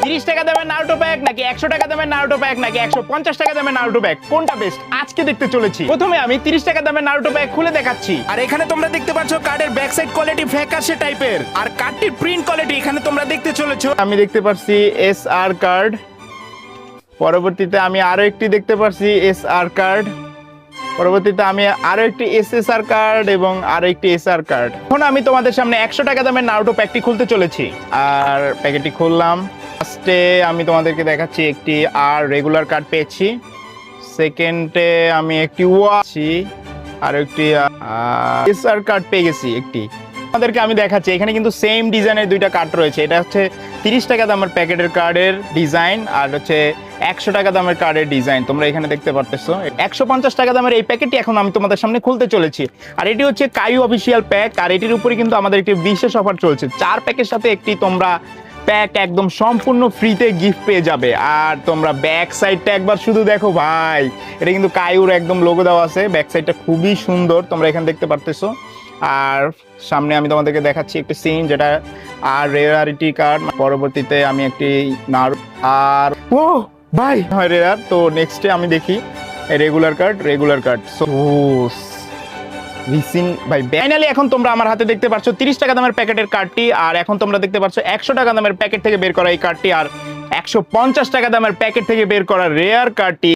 30 টাকা দামের Naruto pack নাকি 100 টাকা দামের নারুটো প্যাক নাকি 150 টাকা দামের নারুটো প্যাক, কোনটা বেস্ট আজকে দেখতে চলেছি। প্রথমে আমি 30 টাকা দামের নারুটো প্যাক খুলে দেখাচ্ছি। আর এখানে তোমরা দেখতে পাচ্ছ কার্ডের ব্যাক সাইড কোয়ালিটি ফ্যাকাশে টাইপের, আর কার্ডটির প্রিন্ট কোয়ালিটি এখানে তোমরা দেখতে চলেছো। আমি দেখতে পাচ্ছি এসআর কার্ড, পরবর্তীতে আমি আরো একটি দেখতে পাচ্ছি এসআর কার্ড, পরবর্তীতে আমি আরো একটি এসএসআর কার্ড এবং আরো একটি এসআর কার্ড। এখন আমি তোমাদের সামনে 100 টাকা দামের নারুটো প্যাকটি খুলতে চলেছি। আর প্যাকেটটি খুললাম। ফার্স্টে আমি তোমাদেরকে দেখাচ্ছি একটি আর রেগুলার কার্ড পেয়েছি, সেকেন্ডে আমি একটি ওয়াচি আর একটি এসআর কার্ড পেয়ে গেছি একটি। তোমাদেরকে আমি দেখাচ্ছি এখানে কিন্তু সেম ডিজাইনের দুইটা কার্ড রয়েছে। এটা হচ্ছে 30 টাকা দামের প্যাকেটের কার্ডের ডিজাইন আর হচ্ছে 100 টাকা দামের কার্ডের ডিজাইন তোমরা এখানে দেখতে পারতেছো। 150 টাকা দামের এই প্যাকেটটি এখন আমি তোমাদের সামনে খুলতে চলেছি। আর এটি হচ্ছে কাইউ অফিসিয়াল প্যাক, আর এটির উপরে কিন্তু আমাদের একটি বিশেষ অফার চলছে। 4 প্যাকের সাথে একটি তোমরা প্যাক একদম সম্পূর্ণ ফ্রিতে গিফট পেয়ে যাবে। আর তোমরা ব্যাক সাইডটা একবার শুধু দেখো ভাই, এটা কিন্তু কাইউর একদম লোগো দেওয়া আছে। ব্যাক সাইডটা খুবই সুন্দর তোমরা এখানে দেখতে পারতেছো। আর সামনে আমি তোমাদেরকে দেখাচ্ছি একটি সিন যেটা আর রেয়ারিটি কার্ড, পরবর্তীতে আমি একটি আর ও ভাই হয় রেয়ার। তো নেক্সটে আমি দেখি রেগুলার কার্ড সো রিসিন ভাই। ফাইনালি এখন তোমরা আমার হাতে দেখতে পাচ্ছ 30 টাকা দামের প্যাকেটের কার্ডটি, আর এখন তোমরা দেখতে পাচ্ছ 100 টাকা দামের প্যাকেট থেকে বের করা এই কার্ডটি, আর 150 টাকা দামের প্যাকেট থেকে বের করা রেয়ার কার্ডটি।